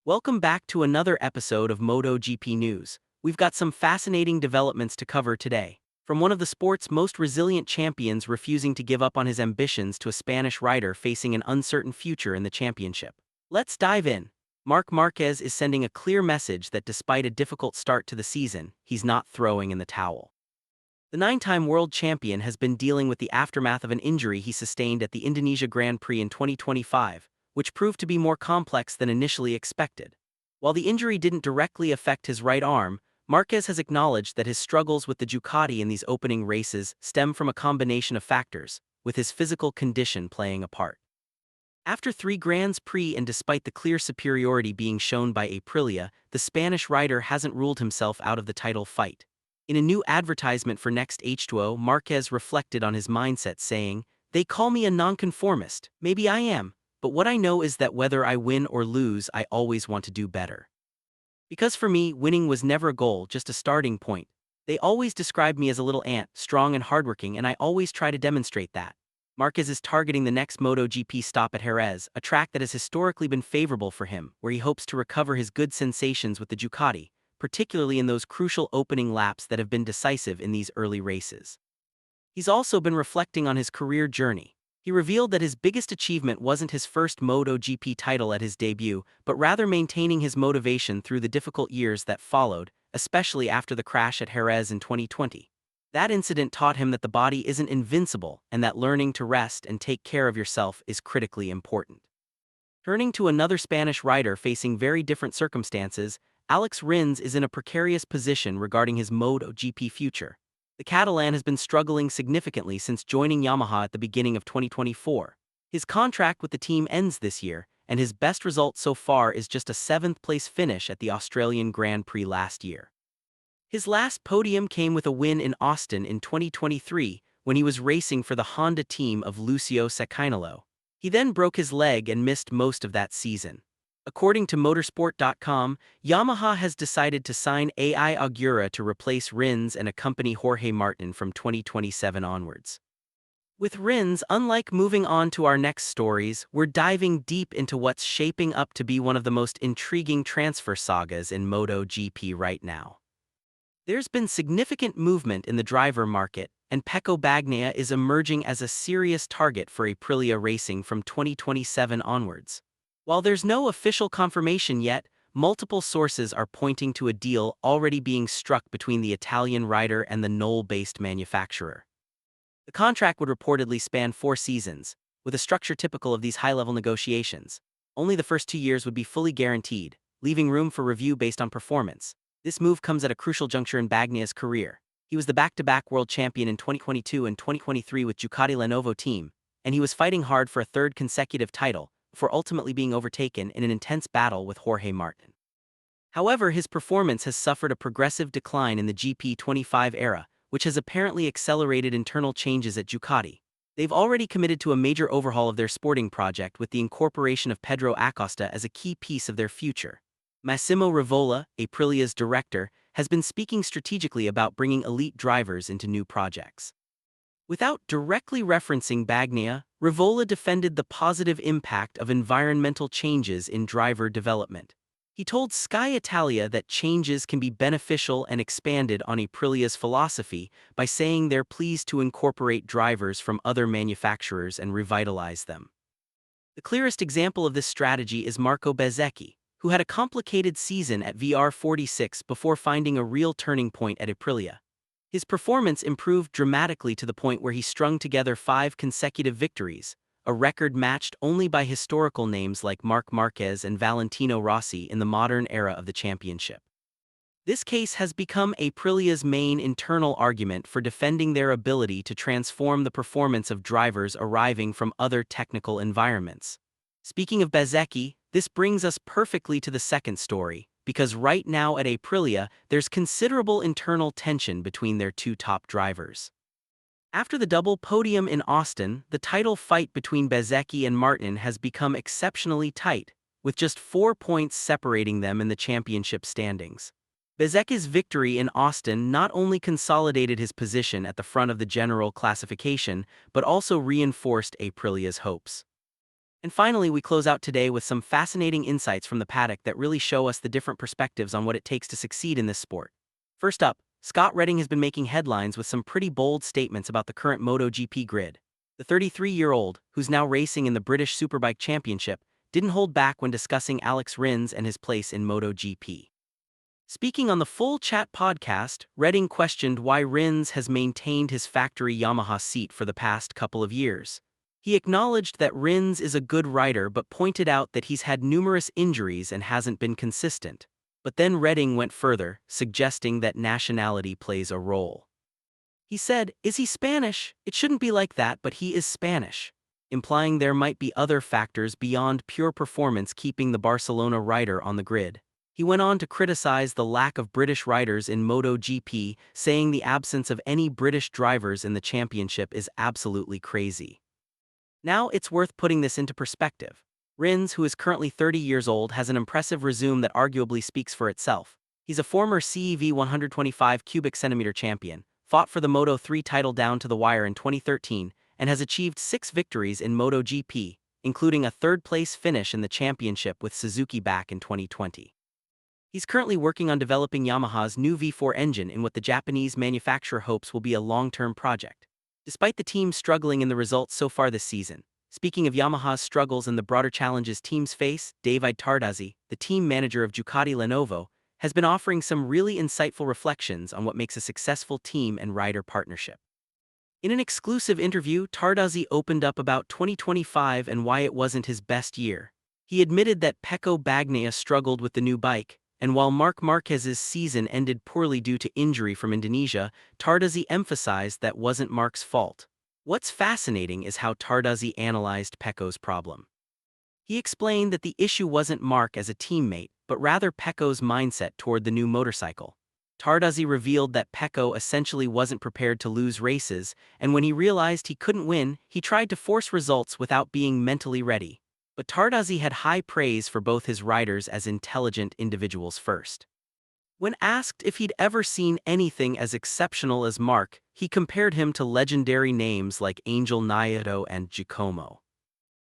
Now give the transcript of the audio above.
Welcome back to another episode of MotoGP News. We've got some fascinating developments to cover today. From one of the sport's most resilient champions refusing to give up on his ambitions to a Spanish rider facing an uncertain future in the championship. Let's dive in. Marc Márquez is sending a clear message that despite a difficult start to the season, he's not throwing in the towel. The nine-time world champion has been dealing with the aftermath of an injury he sustained at the Indonesia Grand Prix in 2025, which proved to be more complex than initially expected. While the injury didn't directly affect his right arm, Marquez has acknowledged that his struggles with the Ducati in these opening races stem from a combination of factors, with his physical condition playing a part. After 3 Grands Prix and despite the clear superiority being shown by Aprilia, the Spanish rider hasn't ruled himself out of the title fight. In a new advertisement for Next H2O, Marquez reflected on his mindset saying, "They call me a nonconformist, maybe I am, but what I know is that whether I win or lose, I always want to do better. Because for me, winning was never a goal, just a starting point. They always described me as a little ant, strong and hardworking, and I always try to demonstrate that." Marquez is targeting the next MotoGP stop at Jerez, a track that has historically been favorable for him, where he hopes to recover his good sensations with the Ducati, particularly in those crucial opening laps that have been decisive in these early races. He's also been reflecting on his career journey. He revealed that his biggest achievement wasn't his first MotoGP title at his debut, but rather maintaining his motivation through the difficult years that followed, especially after the crash at Jerez in 2020. That incident taught him that the body isn't invincible and that learning to rest and take care of yourself is critically important. Turning to another Spanish rider facing very different circumstances, Alex Rins is in a precarious position regarding his MotoGP future. The Catalan has been struggling significantly since joining Yamaha at the beginning of 2024. His contract with the team ends this year, and his best result so far is just a 7th-place finish at the Australian Grand Prix last year. His last podium came with a win in Austin in 2023 when he was racing for the Honda team of Lucio Cecchinello. He then broke his leg and missed most of that season. According to motorsport.com, Yamaha has decided to sign AI Augura to replace Rins and accompany Jorge Martin from 2027 onwards. With Rins, unlike moving on to our next stories, we're diving deep into what's shaping up to be one of the most intriguing transfer sagas in MotoGP right now. There's been significant movement in the driver market, and Pecco Bagnaia is emerging as a serious target for Aprilia Racing from 2027 onwards. While there's no official confirmation yet, multiple sources are pointing to a deal already being struck between the Italian rider and the Knoll-based manufacturer. The contract would reportedly span 4 seasons, with a structure typical of these high-level negotiations. Only the first 2 years would be fully guaranteed, leaving room for review based on performance. This move comes at a crucial juncture in Bagnaia's career. He was the back-to-back world champion in 2022 and 2023 with Ducati Lenovo team, and he was fighting hard for a 3rd consecutive title, before ultimately being overtaken in an intense battle with Jorge Martin. However, his performance has suffered a progressive decline in the GP25 era, which has apparently accelerated internal changes at Ducati. They've already committed to a major overhaul of their sporting project with the incorporation of Pedro Acosta as a key piece of their future. Massimo Rivola, Aprilia's director, has been speaking strategically about bringing elite drivers into new projects. Without directly referencing Bagnaia, Rivola defended the positive impact of environmental changes in driver development. He told Sky Italia that changes can be beneficial and expanded on Aprilia's philosophy by saying they're pleased to incorporate drivers from other manufacturers and revitalize them. The clearest example of this strategy is Marco Bezzecchi, who had a complicated season at VR46 before finding a real turning point at Aprilia. His performance improved dramatically to the point where he strung together 5 consecutive victories, a record matched only by historical names like Marc Márquez and Valentino Rossi in the modern era of the championship. This case has become Aprilia's main internal argument for defending their ability to transform the performance of drivers arriving from other technical environments. Speaking of Bezzecchi, this brings us perfectly to the second story, because right now at Aprilia, there's considerable internal tension between their 2 top drivers. After the double podium in Austin, the title fight between Bezzecchi and Martin has become exceptionally tight, with just 4 points separating them in the championship standings. Bezzecchi's victory in Austin not only consolidated his position at the front of the general classification, but also reinforced Aprilia's hopes. And finally, we close out today with some fascinating insights from the paddock that really show us the different perspectives on what it takes to succeed in this sport. First up, Scott Redding has been making headlines with some pretty bold statements about the current MotoGP grid. The 33-year-old, who's now racing in the British Superbike Championship, didn't hold back when discussing Alex Rins and his place in MotoGP. Speaking on the Full Chat podcast, Redding questioned why Rins has maintained his factory Yamaha seat for the past couple of years. He acknowledged that Rins is a good rider but pointed out that he's had numerous injuries and hasn't been consistent. But then Redding went further, suggesting that nationality plays a role. He said, "Is he Spanish? It shouldn't be like that, but he is Spanish," implying there might be other factors beyond pure performance keeping the Barcelona rider on the grid. He went on to criticize the lack of British riders in MotoGP, saying the absence of any British drivers in the championship is absolutely crazy. Now it's worth putting this into perspective. Rins, who is currently 30 years old, has an impressive resume that arguably speaks for itself. He's a former CEV 125 cubic centimeter champion, fought for the Moto3 title down to the wire in 2013, and has achieved 6 victories in MotoGP, including a third-place finish in the championship with Suzuki back in 2020. He's currently working on developing Yamaha's new V4 engine in what the Japanese manufacturer hopes will be a long-term project. Despite the team struggling in the results so far this season, speaking of Yamaha's struggles and the broader challenges teams face, David Tardazzi, the team manager of Ducati Lenovo, has been offering some really insightful reflections on what makes a successful team and rider partnership. In an exclusive interview, Tardazzi opened up about 2025 and why it wasn't his best year. He admitted that Pecco Bagnaia struggled with the new bike, and while Marc Márquez's season ended poorly due to injury from Indonesia, Tardazzi emphasized that wasn't Marc's fault. What's fascinating is how Tardazzi analyzed Pecco's problem. He explained that the issue wasn't Marc as a teammate, but rather Pecco's mindset toward the new motorcycle. Tardazzi revealed that Pecco essentially wasn't prepared to lose races, and when he realized he couldn't win, he tried to force results without being mentally ready. But Tardazzi had high praise for both his riders as intelligent individuals first. When asked if he'd ever seen anything as exceptional as Marc, he compared him to legendary names like Angel Nieto and Giacomo.